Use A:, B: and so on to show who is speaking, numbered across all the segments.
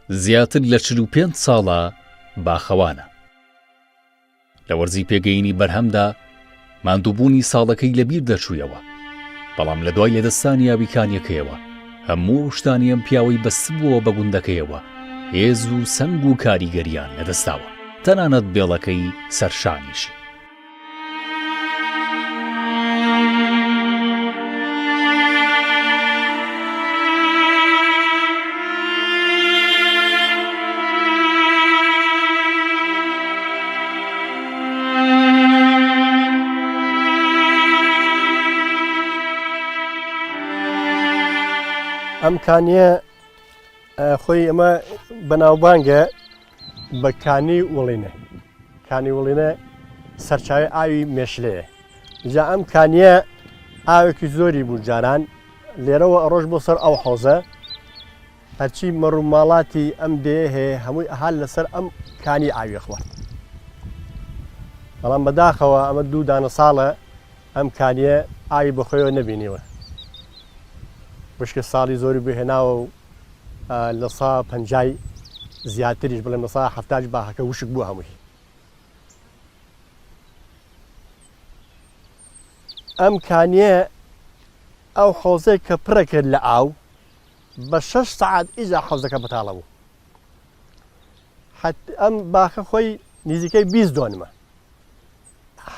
A: زیاتر لە 45 ساڵە باخەوانە. لە وەرزی پێگەینی بەرهەمدا ماندووبوونی ساڵەکەی لەبیر دەچوویەوە، بەڵام لە دوای لەدەستانی یاویکانیەکەیەوە هەموو شتانی ئەم پیاوەی بەستبووە بە گوندەکەیەوە هێز و سەنگ و کاریگەریان لەدەستاوە، تەنانەت بێڵەکەی سەرشانیشی.
B: ئەم کانیە خۆی ئەمە بەناوبانگە بە کانی وڵینە. کانی وڵینە سەرچاوی ئاوی مێشلەیە. جا ئەم کانیە ئاوێکی زۆری بوو جاران لێرەوە ئەڕۆژ بۆ سەر ئەو حەوزە، هەرچی مەڕووماڵاتی ئەم دێ هەیە هەمووی ئەهال لەسەر ئەم کانی ئاوی خوارد. بەڵام بەداخەوە ئەمە 2 دانە ساڵە ئەم کانیە ئاوی بەخۆیەوە نەبینیوە. بشکە ساڵی زۆری بهێناوە و لە 150 زیاتریش بڵێم لە 170 باخەکە وشک بوو هەمووی. ئەم کانیە ئەو حەوزەی کە پڕە کرد لە ئاو بە 6 سەعات ئیجا حەوزەکە بەتاڵە بوو. ئەم باخە خۆی نزیکەی 20 دۆنمە،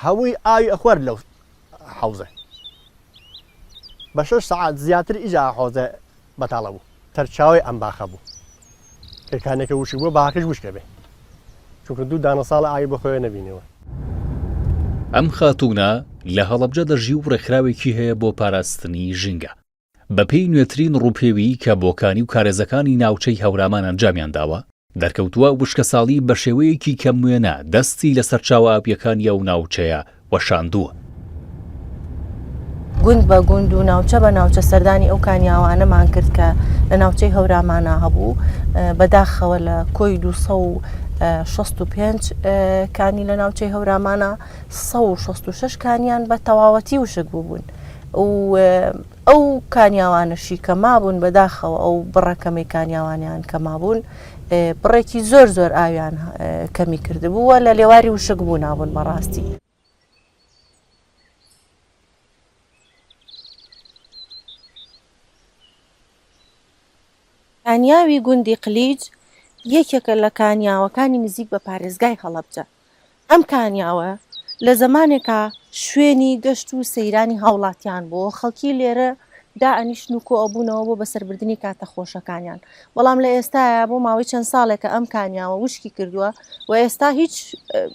B: هەمووی ئاوی ئەخوارد لەو حەوزە. بە 6 سەعات زیاتر ئیجا حەوزە بەتاڵە بوو. تەرچاوی ئەم باخە بوو کە کانێکە وشک بووە باخەکەش وشکە بێ، چونکە 2 دانە ساڵە ئاوی بەخۆیە نەبینەوە.
A: ئەم خاتوونە لە هەڵەبجە دەژی و ڕێکخراوێکی هەیە بۆ پاراستنی ژینگە. بەپێی نوێترین ڕووپێوی کە بۆکانی و کارێزەکانی ناوچەی هەورامان ئەنجامیان داوە، دەرکەوتووە وشکە ساڵی بە شێوەیەکی کەموێنە دەستی لەسەر چاوە ئاویەکانی ئەو ناوچەیە وەشاندووە.
C: گوند بە گوند و ناوچە بە ناوچە سەردانی ئەو کانیاوانەمان کرد کە لە ناوچەی هەورامانە هەبوو. بەداخەوە لە کۆی 265 کانی لە ناوچەی هەورامانە 166 کانیان بە تەواوەتی وشک بوون و ئەو کانیاوانەشی کە مابوون بەداخەوە ئەو بڕەکەمی کانیاوانیان کە مابوون بڕێکی زۆر زۆر ئاویان کەمی کردبووە لە لێواری وشک بوو نابوون بەڕاستی. کانیاوی گوندی قلیج یەکێکە لە کانیاوەکانی نزیک بە پارێزگای هەڵەبجە. ئەم کانیاوە لە زمانێکە شوێنی گەشت و سەیرانی هاوڵاتیان بۆ خەڵکی لێرە دائەنیشتن و کۆئەبوونەوە بۆ بەسەربردننی کاتە خۆشەکانیان. بەڵام لە ئێستاە بۆ ماوەی چەند ساڵێکە ئەم کانیاوە وشکی کردووە و ئێستا هیچ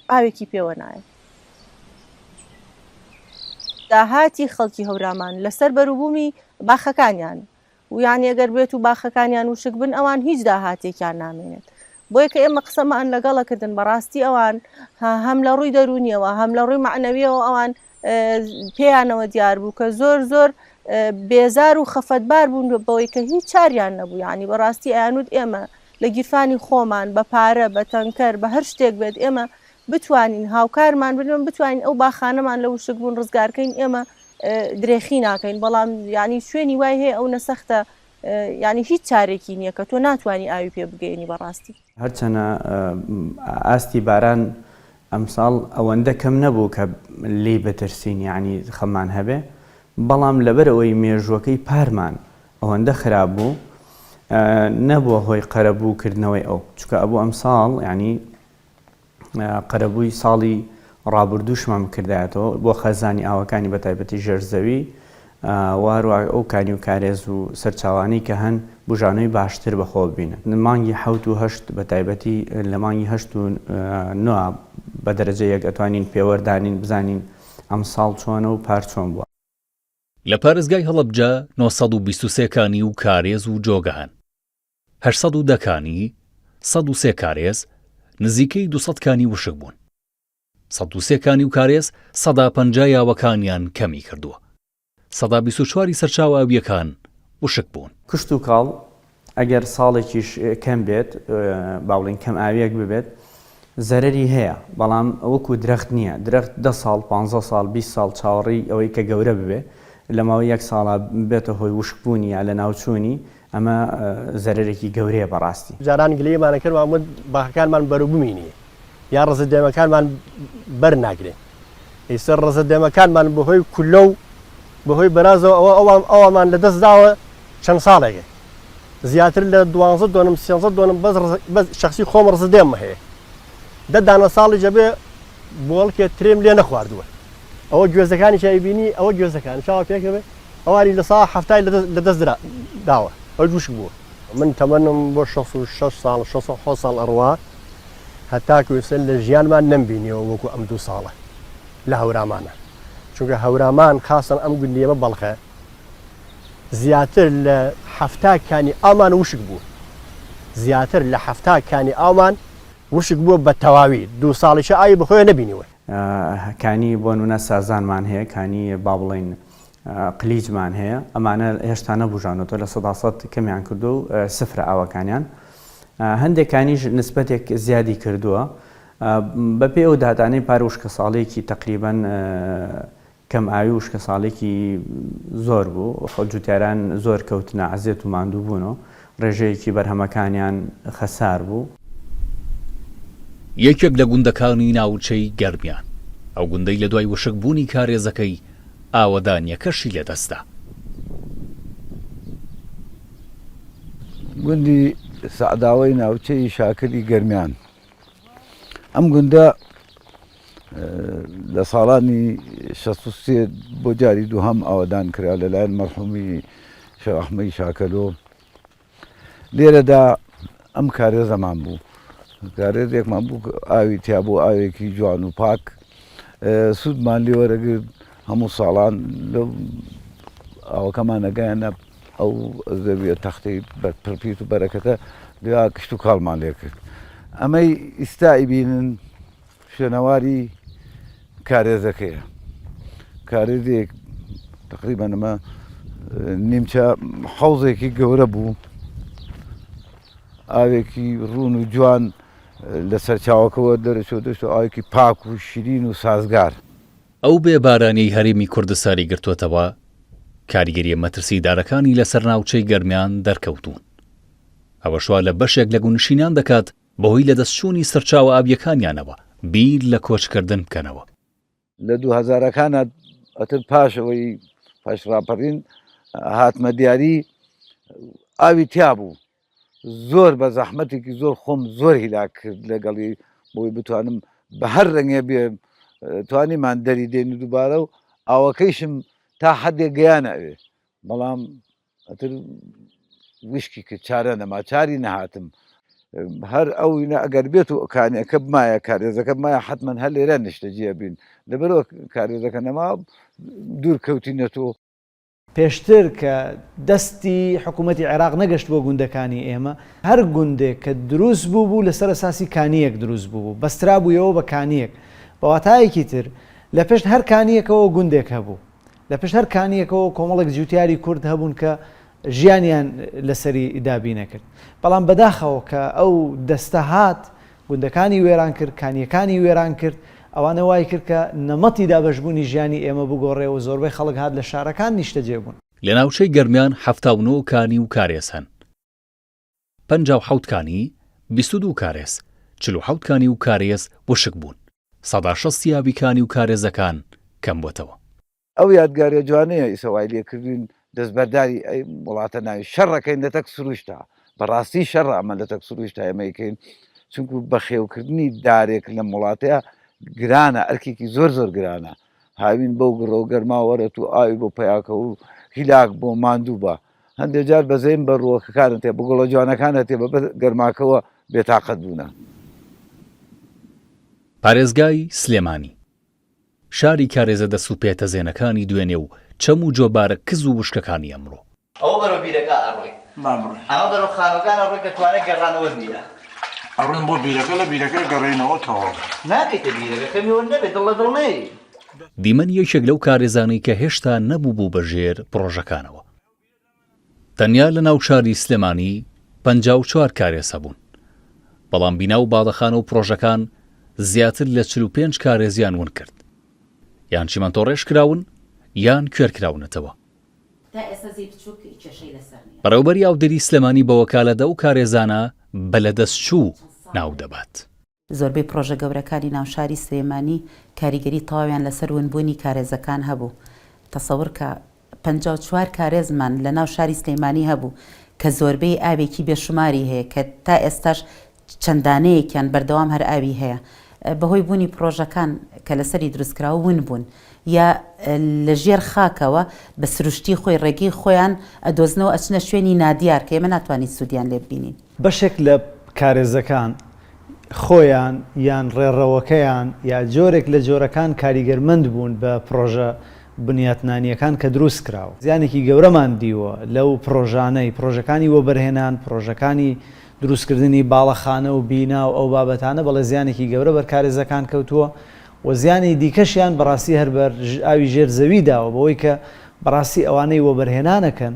C: ئاوێکی پێوە نایە. داهاتی خەڵکی هەورامان لەسەر بەروبوومی باخەکانیان و یان ئەگەر بێت و باخەکانیان وشک بن ئەوان هیچ داهاتێکیان نامێنێت. بۆیە کە ئێمە قسەمان لەگەڵەکردن بەڕاستی ئەوان هەم لە ڕووی دەرونیەوە هەم لە ڕووی معنەویەوە ئەوان پێیانەوە دیار بوو کە زۆر زۆر بێزار و خەفەتبار بوون بەوەی کە هیچ چاریان نەبوو. یعنی بەڕاستی ئەیانوت ئێمە لە گیرفانی خۆمان بە پارە بە تەنکەر بە هەر شتێک بێت ئێمە بتوانین هاوکارمان بن بتوانین ئەو باخانەمان لە وشک بوون ڕزگارکەین ئێمە درێخی ناکەین. بەڵام ینی شوێنی وای هەیە ئەو نەسەختە ینی هیچ چارێکی نییە کە تۆ ناتوانانی ئاوی پێ بگەینی بەڕاستی.
D: هەرچەنە ئاستی باران ئەمساڵ ئەوەندە کەم نەبوو کە لی بەترسین یعنی خەمان هەبێ، بەڵام لەبەرەوەی مێژوەکەی پارمان ئەوەندە خراپ بوو نەبووە هۆی قەرەبووکردنەوەی ئەو، چونکە ئەبوو ئەمساڵ ینی قەرەبووی ساڵی ڕابردووشمان کردایەتەوە بۆ خەزانی ئاوەکانی بەتایبەتی ژێرزەوی واروە ئەو کانی و کارێز و سەرچاوانی کە هەن بژانەوەی باشتر بەخۆ ببینن. مانگی 7 و 8 بەتایبەتی لە مانگی 8 و 9 بە دەرەجەیەک ئەتوانین پێوەردانین بزانین ئەم ساڵ چۆنە و پار چۆن بووە.
A: لە پارێزگای هەڵەبجە 923 کانی و کارێز و جۆگە هەن، 810 کانی، 103 کارێز، نزیکەی 200 کانی وشک بوون. 103 کانی و کارێز 150 یاوەکانیان کەمی کردووە. 124 سەرچاوە ئاویەکان وشک بوون.
D: کشت و کاڵ ئەگەر ساڵێکیش کەم بێت باوڵین کەم ئاویەک ببێت زەرەری هەیە، بەڵام وەکو درەخت نییە. درەخت 10 ساڵ 15 ساڵ 20 ساڵ چاوەڕی ئەوەی کە گەورە ببێ لە ماوەی 1 ساڵە بێتە هۆی وشکبوونی یا لە ناوچوونی ئەمە زەرێکی گەورەیە بەڕاستی.
B: جاران گلەیەمانە کردمان باخەکانمان بەروبمینیە یا ڕزەدێمەکانمان بەرناگرێت ئێستا ڕزەدێمەکانمان بەهۆی کولە و بەهۆی بەرازەوە ئەوەمان لەدەست داوە چەند ساڵێکە زیاتر لە 12 دۆنم 13 دۆنم بەس شخصی خۆم ڕزەدێمە هەیە 10 دانە ساڵی جەبێ بۆڵکێ ترێم لێ نەخواردووە ئەوە گوێزەکانی شایبینی ئەوە گوێزەکان شاوە پێکەوێ ئەوانی لە ساڵ هەفتای لەدەست داوە ئەو دووش بووە من تەمەنم بۆ 66 ساڵ 66 ساڵ ئەڕوا هەتاکوێسە لە ژیانمان نەمبینیەوە وەکو ئەم 2 ساڵە لە هەورامانە چونکە هەورامان خاصن ئەم گوندیەمە بەڵخە زیاتر لە هەفتاکانی ئامان وشک بوو زیاتر لە هەفتاکانی ئامان وشک بووە بە تەواوی 2 ساڵیشە ئاوی بەخۆیان نەبینیوە
D: کانی بۆ نونە سازانمان هەیە کانی با بڵێن قلیجمان هەیە ئەمانە هێشتا نەبوژانەوە لە 100 کەمیان کردو و سفرە ئاوەکانیان هەندێکانیش نسبەتێک زیادی کردووە بەپێ ئەو دادانەی پارە وشکە ساڵێکی تقریبان کەم ئاوی وشکە ساڵێکی زۆر بوو خەڵجوتیاران زۆر کەوتنە عەزیەت و ماندوو بوونەوە ڕێژەیەکی بەرهەمەکانیان خەسار بوو.
A: یەکێک لە گوندەکانی ناوچەی گەرمیان ئەو گوندەی لە دوای وشکبوونی کارێزەکەی ئاوەدانیەکەشی لێدەستا.
E: گوندی سەعداوەی ناوچەی شاکری گەرمیان ئەم گوندە لە ساڵانی 63 بۆ جاری دووهەم ئاوەدان کرا لەلایەن مەرحومی شێخ ئەحمەدی شاکەلۆ. لێرەدا ئەم کارێزەمان بوو کارێزێکمان بوو ئاوی تیا بۆ ئاوێکی جوان و پاک سوودمان لێ وەرەگرت هەموو ساڵان لەو ئاوەکەمان نەگەیانە ئەو زەویە تەختەی پڕپیت و بەرەکەتە لێوا کشت و کاڵمان لێ کرد. ئەمەی ئیستایی بینن شوێنەواری کارێزەکەیە کارێزێک تقریبان ئەمە نیمچە حەوزێکی گەورە بوو ئاوێکی ڕوون و جوان لە سەرچاوەکەوە دەرەچۆ دەشت و ئاوێکی پاک و شیرین و سازگار.
A: ئەو بێبارانەی هەرێمی کوردستانی گرتووەتەوە کاریگەریە مەترسیدارەکانی لەسەر ناوچەی گەرمیان دەرکەوتون. ئەوە شوا لە بەشێک لە گونشینان دەکات بەهۆی لە دەستچوونی سەرچاوە ئاویەکانیانەوە بیر لە کۆچکردن بکەنەوە.
E: لە 2000ەکانە ئەتر پاشەوەی پاشڕاپەڕین هاتمە دیاری ئاوی تیا بوو زۆر بە زەحمەتێکی زۆر خۆم زۆر هیلا کرد لەگەڵی بۆی بتوانم بە هەر ڕەنگێ بێ توانیمان دەری دێنی دووبارە و ئاوەکەیشم تا حەدێک گەیانەوێ بەڵام ئەتر وشکی کرد چارە نەما چاری نەهاتم هەر ئەوینە ئەگەر بێت و کانیەکە بمایە کارێزەکە بمایە حتمما هەر لێرە نیشتەجێ بین لەبەرەوە کارێزەکە نەما دوور کەوتینەتەوە.
F: پێشتر کە دەستی حکوومەتی عێراق نەگەشت بۆ گوندەکانی ئێمە هەر گوندێک کە دروست بوو لەسەر ئەساسی کانیەک دروست بوو بەسترا بوویەوە بە کانیەک بەواتایەکی تر لە پێش هەر کانیەکەوە گوندێک هەبوو لە پێش هەر کانیەکەەوە کۆمەڵێک جوتیاری کورد هەبوون کە ژیانیان لەسەری دابی نەکرد بەڵام بەداخەوە کە ئەو دەستە هات گوندەکانی وێران کرد کانیەکانی وێران کرد ئەوانە وای کرد کە نەمەتی دابەشبوونی ژیانی ئێمە بگۆڕێەوە زۆربەی خەڵک هات لە شارەکان نیشتەجێ بوون.
A: لە ناوچەی گەرمیان 79 کانی و کارێز هەن 57 کانی 22 کارێز 47 کانی و کارێز وشک بوون 160 یابی کانی و کارێزەکان کەم بۆتەوە.
E: ئەو یادگارە جوانەیە ئیسەوای لێکردوین دەستبەرداری ئەی وڵاتە ناوی شەڕەکەین لە تەک سروشتا بەڕاستی شەڕ ئەمە لە تەک سروشتا ئێمەیکەین چونکو بەخێوکردنی دارێک لە وڵاتەیە گرانە ئەرکێکی زۆر زۆر گرانە هاوین بەو گڕۆ گەرماوەرەت و ئاوی بۆ پەیاکە و هیلاک بۆ ماندوو بە هەندێک جار بەزەیم بە ڕووەکەکانە تێ بگوڵە جوانەکانە تێ بە گەرماکەوە بێتاقەت بوونە.
A: پارێزگای سلێمانی شاری کارێزە دەسوپێتە زێنەکانی دوێنێ و چەم و جۆبارە کز و وشکەکانی ئەمڕۆ
G: ئەوە بەرەو بیرەکە ئەڕۆی ئەمە بەرەو خانەکانە ڕۆی دەتوانێت گەڕانەوە نیە
H: ئەڕۆین بۆ بیرەکە لە بیرەکە گەڕێنەوە تەواو
G: ناکەیتە بیرەکە کەمیەوە نەبێت دڵە دڵنەی
A: دیمەن یەکێک لەو کارێزانەی کە هێشتا نەبوو بوو بەژێر پرۆژەکانەوە. تەنیا لە ناو شاری سلێمانی 54 کارێز هەبوون بەڵام بینا و باڵەخانە و پرۆژەکان زیاتر لە 45 کارێزیان ون کرد یان چیمەنتۆ ڕێژ کراون یان کوێر کراونەتەوە. بەڕێوەبەری ئاودەری سلێمانی بە وەکالەتە و کارێزانە بەلەدەستچوو ناو دەبات.
I: زۆربەی پرۆژە گەورەکانی ناوشاری سلێمانی کاریگەری تەواویان لەسەر ونبوونی کارێزەکان هەبوو. تەسەوڕ کە 54 کارێزمان لە ناو شاری سلێمانی هەبوو کە زۆربەی ئاوێکی بێشماری هەیە کە تا ئێستاش چەندانەیەکیان بەردەوام هەر ئاوی هەیە. بەهۆی بوونی پرۆژەکان کە لەسەری دروستکراوە ون بوون یا لە ژێر خاکەوە بە سروشتی خۆی ڕێگەی خۆیان ئەدۆزنەوە ئەچنە شوێنی نادیار کە ئێمە ناتوانین سوودیان لێ ببینین.
F: بەشێک لە کارێزەکان خۆیان یان ڕێڕەوەکەیان یا جۆرێک لە جۆرەکان کاریگەرمەند بوون بە پرۆژە بنیاتنانیەکان کە دروست کراوە. زیانێکی گەورەمان دیوە لەو پرۆژانەی پرۆژەکانی وەبەرهێنان پرۆژەکانی دروستکردنی باڵەخانە و بینا و ئەو بابەتانە بەڵێ زیانێکی گەورە بەر کارێزەکان کەوتووە و زیانی دیکەشیان بەڕاستی هەر بەر ئاوی ژێر زەویداوە بەوەی کە بەڕاستی ئەوانەی وەبەرهێنانەکەن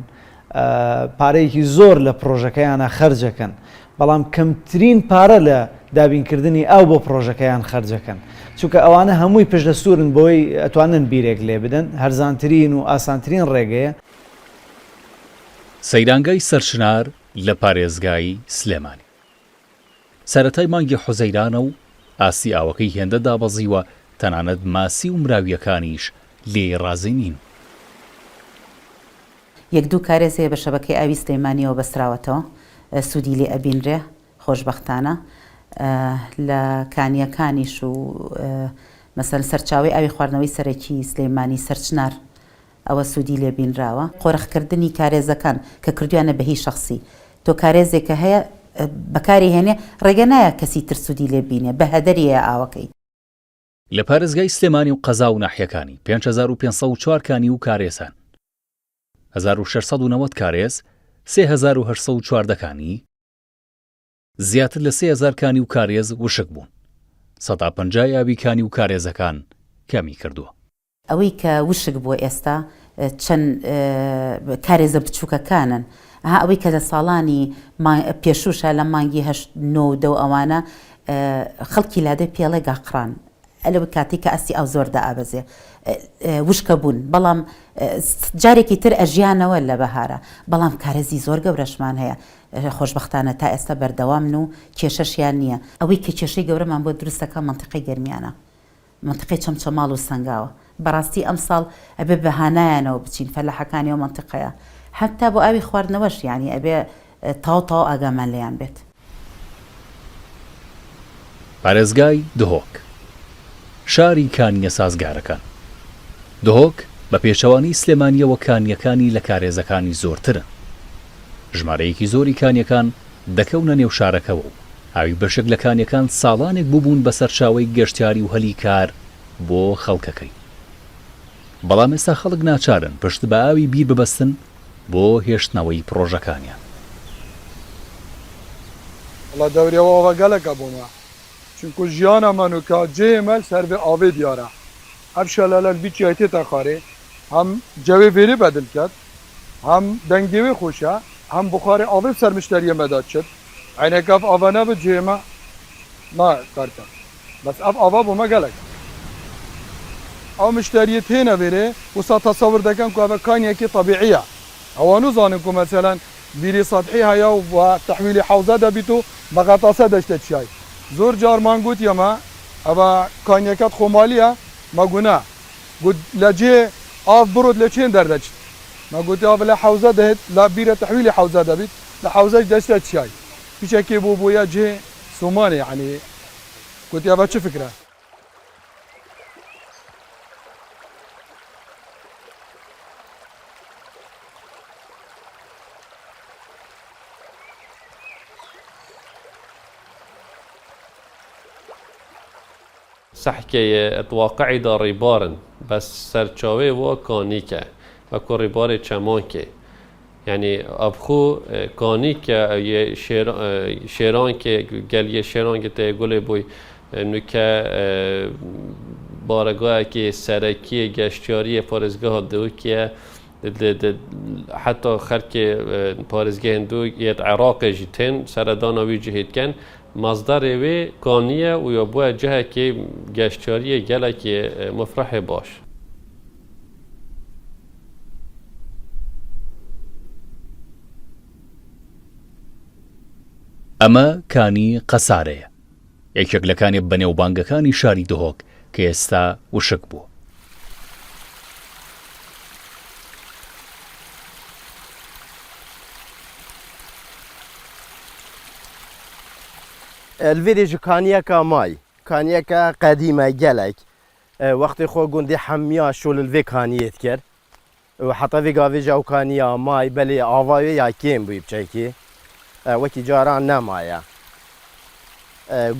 F: پارەیەکی زۆر لە پرۆژەکەیانە خەرجەکەن بەڵام کەمترین پارە لە دابینکردنی ئەو بۆ پرۆژەکەیان خەرجەکەن چونکە ئەوانە هەمووی پشتدەستورن بۆی ئەتوانن بیرێک لێ بدەن هەرزانترین و ئاسانترین ڕێگەیە.
A: سەیرانگای سەرشنار لە پارێزگای سلێمانی سەرەتای مانگی حوزەیرانە و ئاسی ئاوەکەی هێندە دابەزیوە تەنانەت ماسی و مراویەکانیش لێ ڕازی نین.
I: یەک دوو کارێز هەیە بە شەبەکەی ئاوی سلێمانیەوە بەسراوەتەوە سوودی لێ ئەبینرێ خۆشبەختانە لە کانیەکانیش و مەسەل سەرچاوی ئاوی خواردنەوەی سەرەکی سلێمانی سەرچنار ئەوە سوودی لێ بینراوە. قۆرەخکردنی کارێزەکان کە کردویانە بە هی شخصی تۆ کارێزێکە هەیە بەکاری هێنێ ڕێگە نایە کەسی تر سوودی لێ بینێ بە هەدەریە ئاوەکەی.
A: لە پارێزگای سلێمانی و قەزا و ناحیەکانی 5504 کانی و کارێزان 1690 کارێز 3804 کانی زیاتر لە 3000 کانی و کارێز وشک بوون 150 ئاوی کانی و کارێزەکان کەمی کردووە.
I: ئەوەی کە وشک بووە ئێستا چەند کارێزە بچووکەکانن ئەوەی کە لە ساڵانی پێشوشە لە مانگی 9 ئەوانە خەڵکی لادە پێڵێ گاقڕان ئەلە کاتی کە ئەستی ئەو زۆر دائابەزێ وشکە بوون بەڵام جارێکی تر ئەژیانەوە لە بەهارە بەڵام کارێزی زۆر گەورەشمان هەیە خۆشبەختانە تا ئێستا بەردەوامن و کێشەشیان نییە. ئەوەی کە کێشەی گەورەمان بۆ دروستەکە منتیقەی گەرمیانە منتیقەی چەمچەماڵ و سنگاوە بەڕاستی ئەم ساڵ ئەبێ بەهانایانەوە بچین فەلاحەکانی و منتیقەیە حتا بۆ ئاوی خواردنەوەش یانی ئەبێ تاو ئاگامان لێیان بێت.
A: پارێزگای دهۆک شاری کانیە سازگارەکان دهۆک بە پێچەوانی سلێمانیەوە کانیەکانی لە کارێزەکانی زۆرترن. ژمارەیەکی زۆری کانیەکان دەکەونە نێو شارەکەەوە و ئاوی بەشێک لە کانیەکان ساڵانێک بووبوون بە سەرچاوی گەشتیاری و هەلی کار بۆ خەڵکەکەی. بەڵام ئێستا خەڵک ناچارن پشت بە ئاوی بیر ببەستن بۆ هێشتنەوەی پرۆژەکانیان.
J: وڵا دەوریەوە گەلێکە بوومە چونکو ژیانەمان و کە جێمە سەر بێ ئاوێ دیارە ئەم شەلەلەن بیچی تێتە خارێ هەم جەوێ vêrê bedil ket hem dengê wê xweş e hem bixwarê avê ser müşteriyê me da çit eyneke ev ava ne bi cihê me nakarke bes ev ava bû me gelek ew müşteriyê têne vêrê wisa tesewwur dikin ku ev kaniyekî tabîî ye ewan û zanin ku meselen bîrî sedhî heye û tehwîlê hewze de bît û beqetase deşte çiyayî zor car man gotiye me ev kaniyeket xwemalî ye me gune got li cihê av birod li çên derdeçit ما قلت لا حوزة دهت لا بيرة تحويلي حوزة دبيت لا حوزة دشت شاي في شيء بو بويا جه سوماني يعني قلت يا شو فكرة
K: صحكي اتواقعي داري بارن بس سرچاوي وكانيكه اكو ريباري چمانكه يعني ابخو كانيكه شيران كه قال شيران كه تقول بوي انه كه بارگاه كه سركي گشتياري پارزگاه دو كه حتى خلق پارزگاه هندو يت عراق جيتن سردان وي جهت كان مصدر وي كانيه و يبو جهه كه گشتياري گلك مفرح باش
A: ئەمە کانی قەسارەیە، یەکێک لەکانی بەنێوبانگەکانی شاری دهۆک کە ئێستا وشک بوو.
B: الفيديو كانيكا ماي كانيكا قديمة جلك وقت خو قندي حميا شول الفي كانيت كر وحتى في قافي جو كانيا ماي بلي آواي يا كيم بي بشيكي وكي جاران نمايا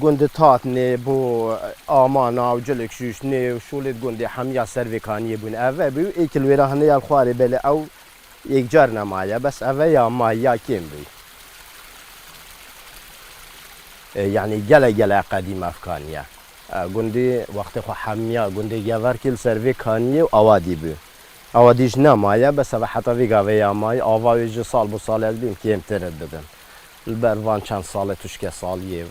B: قند تاتني بو آمانا وجلك شوشني وشولت قندي حميا سر كانية بون أفا بيو إيك الويرا هنيا الخواري بلي أو يك جار نمايا بس أفا يا ماي يا كيم بي يعني جلا قديمة في كانيا قندي وقت خو حميا قندي جوار كل سر كانية وأوادي بيو أواديش نمايا بس أفا حتى في قافي يا ماي آواي صال بو صال البين كيم ترددن البروان كان صالة تشكي صالية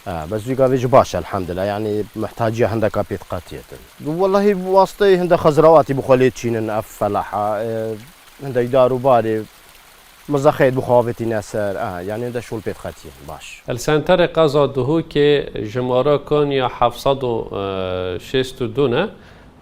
B: بس في قافي باش الحمد لله يعني محتاجة عندك أبيت قاتية والله بواسطة عند خزرواتي بخليت شين أف فلاحة عند يدارو باري مزخيت بخافتي نسر يعني عند شو البيت قاتية باش
K: السنتر قضا دهو که جمارا کن یا 762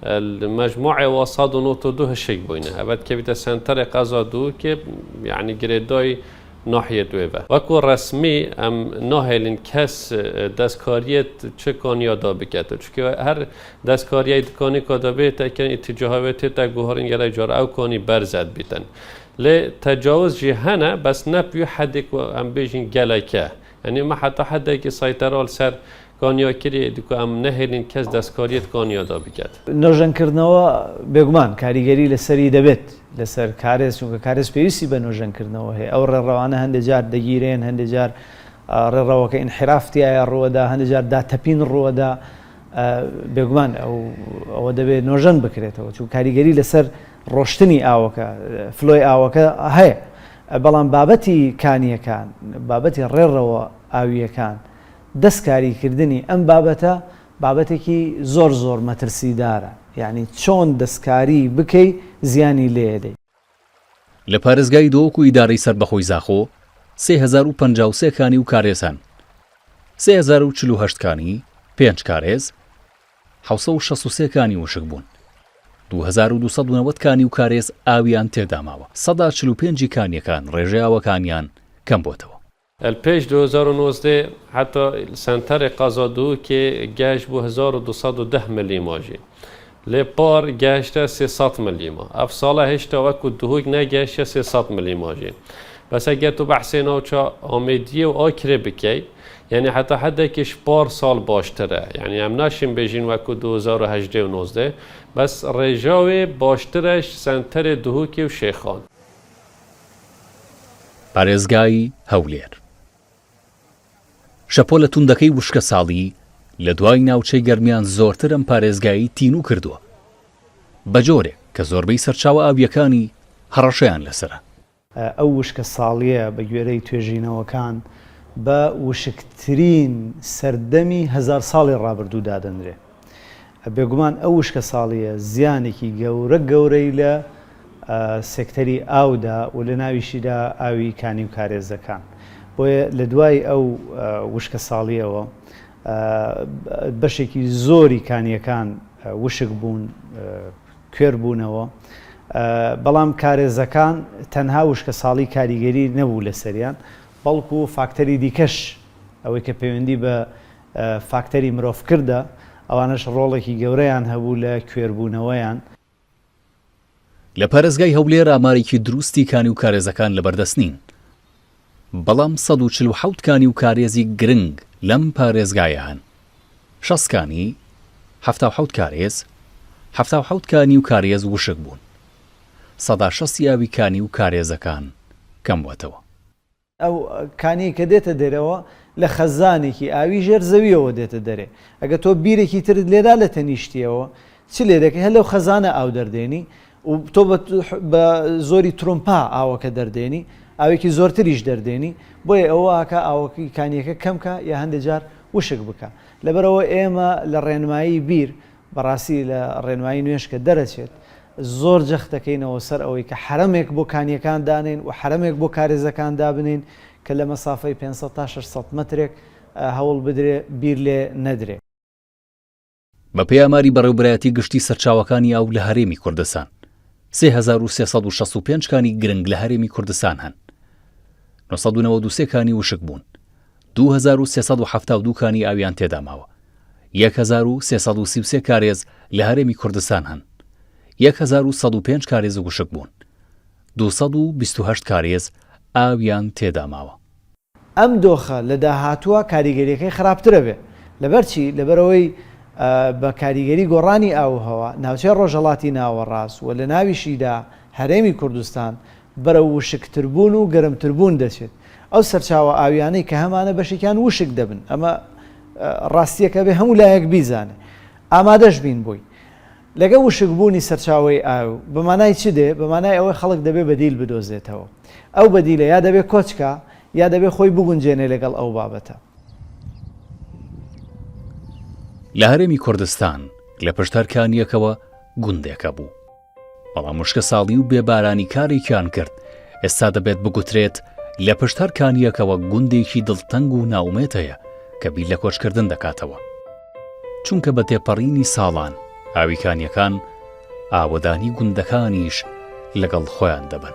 K: المجموعة وصاد نوت دو شيء بينه أبد كبيت السنتر قضا دو که يعني جريداي ناحية دوبه وكو رسمي ام ناهلين کس دستکاریت چه کانیا دا بکته چون هر دستکاریت کانی کدابه تکن اتجاهات تا گوهرین گره جار او کانی برزد بیتن ل تجاوز جهنه بس نبيو حدك ام بيجين گلکه يعني ما حتى حدا که سيطرال سر کانیا کری دیکو ام نهلین کس دستکاریت کانیا دا بکته
F: نۆژەنکردنەوە بێگومان کاریگەری لەسەری دەبێت لەسەر کارێز چونکە کارێز پێویستی بە نۆژەنکردنەوە هەیە ئەو ڕێڕەوانە هەندێک جار دەگیرێن هەندێک جار ڕێڕەوەکە ئینحرافتیایە ڕووەدا هەندێک جار داتەپین ڕووەدا بێگومان ئەوە دەبێت نۆژەن بکرێتەوە چون کاریگەری لەسەر ڕۆشتنی ئاوەکە فلۆی ئاوەکە هەیە بەڵام بابەتی کانیەکان بابەتی ڕێڕەوە ئاویەکان دەستکاریکردنی ئەم بابەتە بابەتێکی زۆر مەترسیدارە یعنی چۆن دەستکاری بکەی زیانی لێدەی
A: لە پارێزگای دۆک و ئیدارەی سەربەخۆی زاخۆ 3053 کانی و کارێزان 3048 کانی 5 کارێز 763 کانی وشک بوون 2290 کانی و کارێز ئاویان تێداماوە 145 کانیەکان ڕێژەی ئاوەکانیان کەم بۆتەوە
K: الپیش 2019 حتی سنتر قضا دو که گشت بو 1210 ملی ماجی لپار گشت 300 ملی ما اف ساله هشتا وکو دهوگ نگشت 300 ملی ماجی بس اگر تو بحثینا چا آمیدیه و آکره بکی یعنی حتی حد کش پار سال باشتره یعنی هم ناشیم بجین وکو 2018 و 19 بس رجاوی باشترش سنتر دهوکی و شیخان
A: پارێزگای هەولێر شەپۆ لە توندەکەی وشکە ساڵی لە دوای ناوچەی گەرمیان زۆرتر ئەم پارێزگایی تینوو کردووە بە جۆرێک کە زۆربەی سەرچاوە ئاویەکانی هەڕەشەیان لەسرە
F: ئەو وشکە ساڵیە بە گوێرەی توێژینەوەکان بە وشکترین سەردەمی 1000 ساڵی ڕابردوودا دەنرێ بێگومان ئەو وشکە ساڵیە زیانێکی گەورەی لە سێکتەری ئاودا و لە ناویشیدا ئاوی کانی و کارێزەکان بۆیە لە دوای ئەو وشکە ساڵیەوە بەشێکی زۆری کانیەکان وشک بوون کوێر بوونەوە بەڵام کارێزەکان تەنها وشکە ساڵی کاریگەری نەبوو لە سەریان بەڵکو فاکتەری دیکەش ئەوەی کە پەیوەندی بە فاکتەری مرۆڤکردە ئەوانش ڕۆڵێکی گەورەیان هەبوو لە کوێربوونەوەیان
A: لە پارێزگای هەولێر ئامارێکی دروستی کانی و کارێزەکان لەبەردەست نین بەڵام 147 کانی و کارێزی گرنگ لەم پارێزگایە هەن 60 کانی 77 کارێز 77 کانی و کارێز وشک بوون 160 یاوی کانی و کارێزەکان کەم بووەتەوە
F: ئەو کانی کە دێتە دەرەوە لە خەزانێکی ئاوی ژێر زەویەوە دێتە دەرێ ئەگە تۆ بیرێکی ترت لێدا لە تەنیشتیەوە چ لێ دەکەی هەر لەو خەزانە ئاو دەردێنی و تۆ بە زۆری ترۆمپا ئاوەکە دەردێنی ئاوێکی زۆرتریش دەردێنی بۆیە ئەوەکە ئاوەکەی کانیەکە کەمکە یا هەندێک جار وشک بکە لەبەرەوە ئێمە لە ڕێنمایی بیر بەڕاستی لە ڕێنمایی نوێش کە دەرەچێت زۆر جەخت دەکەینەوە سەر ئەوەی کە حرەمێک بۆ کانیەکان دانێن و حرەمێک بۆ کارێزەکان دابنین کە لە مەسافەی 500 تا 600 مترێک هەوڵ بدرێ بیر لێ نەدرێ.
A: بە پێیاماری بەڕێوەبەرایەتی گشتی سەرچاوەکانی ئاو لە هەرێمی کوردستان 3365 کانی گرنگ لە هەرێمی کوردستان هەن، 993 کانی وشک بوون، 2372 کانی ئاویان تێدا ماوە، 1333 کارێز لە هەرێمی کوردستان هەن، 1105 کارێز وشک بوون، 228 کارێز ئاویان تێدا ماوە.
F: ئەم دۆخە لە داهاتووە کاریگەریەکەی خراپترە بێ لەبەرچی لەبەرەوەی بە کاریگەری گۆڕانی ئاوهەوا ناوچەی ڕۆژهەڵاتی ناوەڕاست و لە ناویشیدا هەرێمی کوردستان بەرە وشکتربوون و گەرمتربوون دەچێت. ئەو سەرچاوە ئاویانەی کە هەمانە بەشێکیان وشک دەبن، ئەمە ڕاستیەکە بێ هەموو لایەک بیزانێ، ئامادەش بین بووی. لەگە وشکبوونی سەرچاوی ئاو بەمانای چ دێ؟ بەمانای ئەوەی خەڵک دەبێ بەدیل بدۆزێتەوە. ئەو بەدیلە یا دەبێ کۆچکە یا دەبێ خۆی بگونجێنێ لەگەڵ ئەو بابەتە.
A: لە هەرێمی کوردستان لە پشتەرکانیەکەوە گوندێکە بوو، بەڵام مشکە ساڵی و بێبارانی کارێکیان کرد ئێستا دەبێت بگوترێت لە پشتەرکانیەکەوە گوندێکی دڵتەنگ و ناومێت هەیە کە بیر لە کۆچکردن دەکاتەوە، چونکە بە تێپەڕینی ساڵان ئاویکانیەکان ئاوەدانی گوندەکانیش لەگەڵ خۆیان دەبن.